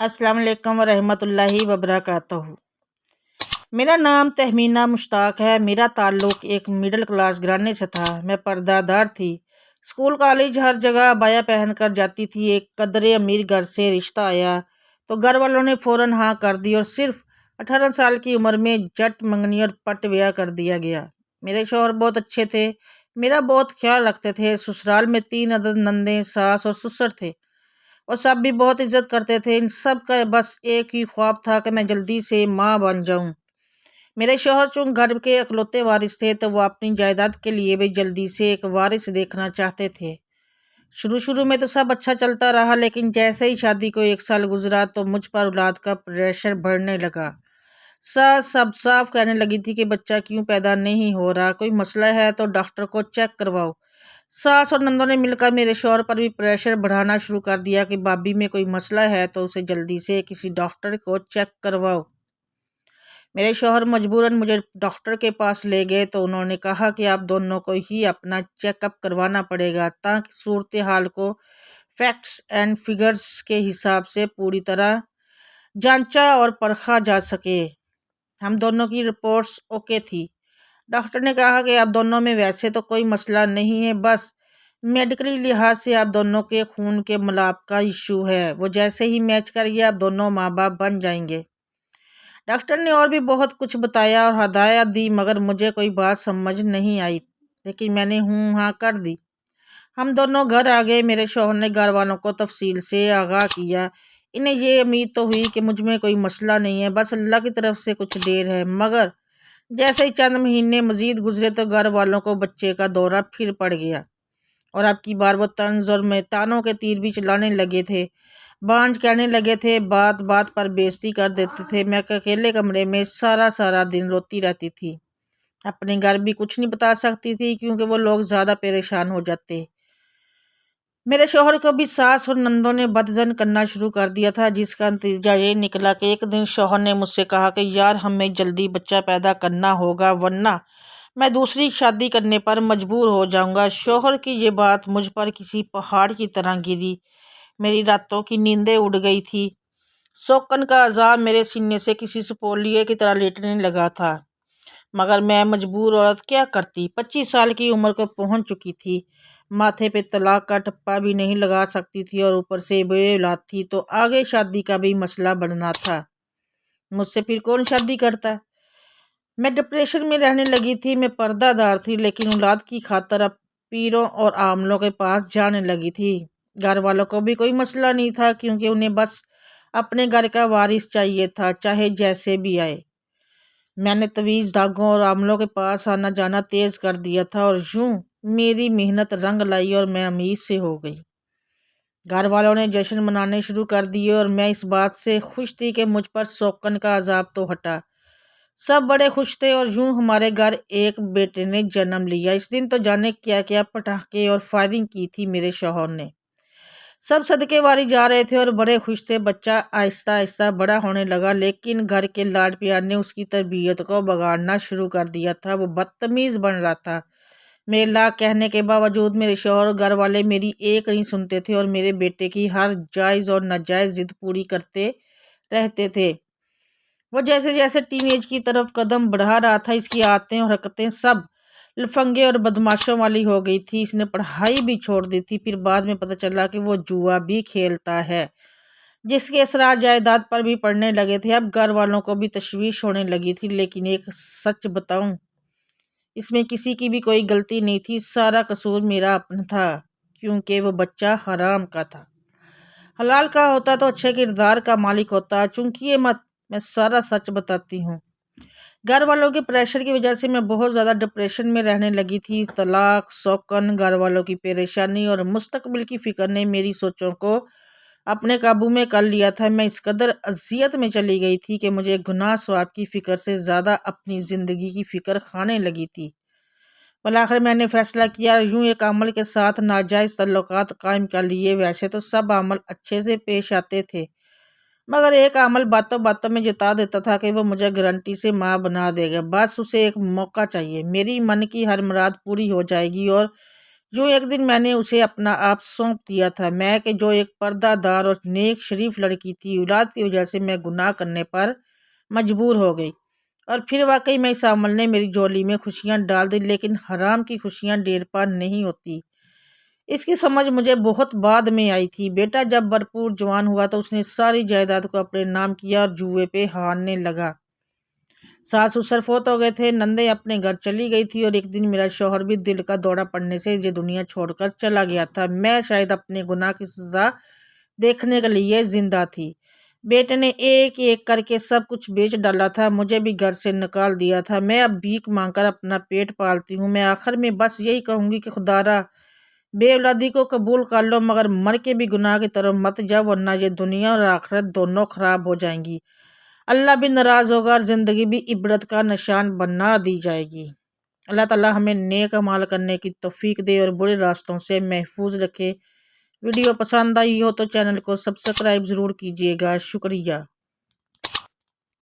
السلام علیکم ورحمۃ اللہ وبرکاتہ۔ میرا نام تہمینہ مشتاق ہے۔ میرا تعلق ایک مڈل کلاس گھرانے سے تھا۔ میں پردہ دار تھی۔ اسکول کالج ہر جگہ عبایا پہن کر جاتی تھی۔ ایک قدرے امیر گھر سے رشتہ آیا تو گھر والوں نے فوراً ہاں کر دی اور صرف 18 سال کی عمر میں جٹ منگنی اور پٹ بیاہ کر دیا گیا۔ میرے شوہر بہت اچھے تھے، میرا بہت خیال رکھتے تھے۔ سسرال میں 3 عدد نندیں، ساس اور سسر تھے اور سب بھی بہت عزت کرتے تھے۔ ان سب کا بس ایک ہی خواب تھا کہ میں جلدی سے ماں بن جاؤں۔ میرے شوہر چونکہ گھر کے اکلوتے وارث تھے تو وہ اپنی جائیداد کے لیے بھی جلدی سے ایک وارث دیکھنا چاہتے تھے۔ شروع میں تو سب اچھا چلتا رہا، لیکن جیسے ہی شادی کو 1 سال گزرا تو مجھ پر اولاد کا پریشر بڑھنے لگا۔ سب صاف کہنے لگی تھی کہ بچہ کیوں پیدا نہیں ہو رہا، کوئی مسئلہ ہے تو ڈاکٹر کو چیک کرواؤ۔ ساس اور نندوں نے مل کر میرے شوہر پر بھی پریشر بڑھانا شروع کر دیا کہ بھابی میں کوئی مسئلہ ہے تو اسے جلدی سے کسی ڈاکٹر کو چیک کرواؤ۔ میرے شوہر مجبوراً مجھے ڈاکٹر کے پاس لے گئے تو انہوں نے کہا کہ آپ دونوں کو ہی اپنا چیک اپ کروانا پڑے گا تاکہ صورتحال کو فیکٹس اینڈ فگرز کے حساب سے پوری طرح جانچا اور پرکھا جا سکے۔ ہم دونوں کی رپورٹس اوکے تھی۔ ڈاکٹر نے کہا کہ آپ دونوں میں ویسے تو کوئی مسئلہ نہیں ہے، بس میڈیکلی لحاظ سے آپ دونوں کے خون کے ملاپ کا ایشو ہے، وہ جیسے ہی میچ کر گیا آپ دونوں ماں باپ بن جائیں گے۔ ڈاکٹر نے اور بھی بہت کچھ بتایا اور ہدایات دی، مگر مجھے کوئی بات سمجھ نہیں آئی، لیکن میں نے ہاں کر دی۔ ہم دونوں گھر آ گئے۔ میرے شوہر نے گھر والوں کو تفصیل سے آگاہ کیا۔ انہیں یہ امید تو ہوئی کہ مجھ میں کوئی مسئلہ نہیں ہے، بس اللہ کی طرف سے کچھ دیر ہے، مگر جیسے ہی چند مہینے مزید گزرے تو گھر والوں کو بچے کا دورہ پھر پڑ گیا اور اب کی بار وہ طنز اور میتانوں کے تیر بھی چلانے لگے تھے۔ بانجھ کہنے لگے تھے، بات بات پر بےعزتی کر دیتے تھے۔ میں اکیلے کمرے میں سارا دن روتی رہتی تھی۔ اپنے گھر بھی کچھ نہیں بتا سکتی تھی کیونکہ وہ لوگ زیادہ پریشان ہو جاتے۔ میرے شوہر کو بھی ساس اور نندوں نے بدظن کرنا شروع کر دیا تھا، جس کا نتیجہ یہ نکلا کہ ایک دن شوہر نے مجھ سے کہا کہ یار ہمیں جلدی بچہ پیدا کرنا ہوگا ورنہ میں دوسری شادی کرنے پر مجبور ہو جاؤں گا۔ شوہر کی یہ بات مجھ پر کسی پہاڑ کی طرح گری۔ میری راتوں کی نیندیں اڑ گئی تھی۔ سوکن کا عذاب میرے سینے سے کسی سپولیے کی طرح لیٹنے لگا تھا، مگر میں مجبور عورت کیا کرتی۔ 25 سال کی عمر کو پہنچ چکی تھی، ماتھے پہ طلاق کا ٹپا بھی نہیں لگا سکتی تھی اور اوپر سے بے اولاد تھی تو آگے شادی کا بھی مسئلہ بڑھنا تھا۔ مجھ سے پھر کون شادی کرتا؟ میں ڈپریشن میں رہنے لگی تھی۔ میں پردہ دار تھی لیکن اولاد کی خاطر اب پیروں اور عاملوں کے پاس جانے لگی تھی۔ گھر والوں کو بھی کوئی مسئلہ نہیں تھا کیونکہ انہیں بس اپنے گھر کا وارث چاہیے تھا، چاہے جیسے بھی آئے۔ میں نے تویز دھاگوں اور عاملوں کے پاس آنا جانا تیز کر دیا تھا اور یوں میری محنت رنگ لائی اور میں امید سے ہو گئی۔ گھر والوں نے جشن منانے شروع کر دیے اور میں اس بات سے خوش تھی کہ مجھ پر سوکن کا عذاب تو ہٹا۔ سب بڑے خوش تھے اور یوں ہمارے گھر ایک بیٹے نے جنم لیا۔ اس دن تو جانے کیا پٹاخے اور فائرنگ کی تھی میرے شوہر نے۔ سب صدقے واری جا رہے تھے اور بڑے خوش تھے۔ بچہ آہستہ آہستہ بڑا ہونے لگا لیکن گھر کے لاڈ پیار نے اس کی تربیت کو بگاڑنا شروع کر دیا تھا۔ وہ بدتمیز بن رہا تھا۔ میرے لاکھ کہنے کے باوجود میرے شوہر اور گھر والے میری ایک نہیں سنتے تھے اور میرے بیٹے کی ہر جائز اور ناجائز ضد پوری کرتے رہتے تھے۔ وہ جیسے ٹین ایج کی طرف قدم بڑھا رہا تھا اس کی عادتیں اور حرکتیں سب لفنگے اور بدماشوں والی ہو گئی تھی۔ اس نے پڑھائی بھی چھوڑ دی تھی۔ پھر بعد میں پتہ چلا کہ وہ جوا بھی کھیلتا ہے، جس کے اثرات جائیداد پر بھی پڑنے لگے تھے۔ اب گھر والوں کو بھی تشویش ہونے لگی تھی، لیکن ایک سچ بتاؤں، اس میں کسی کی بھی کوئی غلطی نہیں تھی، سارا قصور میرا اپنا تھا کیونکہ وہ بچہ حرام کا تھا۔ حلال کا ہوتا تو اچھے کردار کا مالک ہوتا۔ چونکہ میں سارا سچ بتاتی ہوں۔ گھر والوں کے پریشر کی وجہ سے میں بہت زیادہ ڈپریشن میں رہنے لگی تھی۔ طلاق، سوکن، گھر والوں کی پریشانی اور مستقبل کی فکر نے میری سوچوں کو اپنے قابو میں کر لیا تھا۔ میں اس قدر اذیت میں چلی گئی تھی کہ مجھے گناہ ثواب کی فکر سے زیادہ اپنی زندگی کی فکر کھانے لگی تھی۔ بالآخر میں نے فیصلہ کیا اور یوں ایک عامل کے ساتھ ناجائز تعلقات قائم کر لیے۔ ویسے تو سب عامل اچھے سے پیش آتے تھے، مگر ایک عامل باتوں باتوں میں جتا دیتا تھا کہ وہ مجھے گارنٹی سے ماں بنا دے گا، بس اسے ایک موقع چاہیے، میری من کی ہر مراد پوری ہو جائے گی اور یوں ایک دن میں نے اسے اپنا آپ سونپ دیا تھا، میں کہ جو ایک پردہ دار اور نیک شریف لڑکی تھی، اولاد کی وجہ سے میں گناہ کرنے پر مجبور ہو گئی۔ اور پھر واقعی میں اس عمل نے میری جھولی میں خوشیاں ڈال دی، لیکن حرام کی خوشیاں دیر پا نہیں ہوتی۔ اس کی سمجھ مجھے بہت بعد میں آئی تھی۔ بیٹا جب بھرپور جوان ہوا تو اس نے ساری جائیداد کو اپنے نام کیا اور جوئے پہ ہارنے لگا۔ ساس سسر فوت ہو گئے تھے، نندیں اپنے گھر چلی گئی تھی، اور ایک دن میرا شوہر بھی دل کا دورہ پڑنے سے یہ دنیا چھوڑ کر چلا گیا تھا۔ میں شاید اپنے گناہ کی سزا دیکھنے کے لیے زندہ تھی۔ بیٹے نے ایک ایک کر کے سب کچھ بیچ ڈالا تھا، مجھے بھی گھر سے نکال دیا تھا۔ میں اب بھیک مانگ کر اپنا پیٹ پالتی ہوں۔ میں آخر میں بس یہی کہوں گی کہ خدارا بے اولادی کو قبول کر لو، مگر مر کے بھی گناہ کی طرف مت جاؤ، ورنہ یہ دنیا اور آخرت دونوں خراب ہو جائیں گی۔ اللہ بھی ناراض ہوگا اور زندگی بھی عبرت کا نشان بنا دی جائے گی۔ اللہ تعالیٰ ہمیں نیک اعمال کرنے کی توفیق دے اور برے راستوں سے محفوظ رکھے۔ ویڈیو پسند آئی ہو تو چینل کو سبسکرائب ضرور کیجیے گا۔ شکریہ۔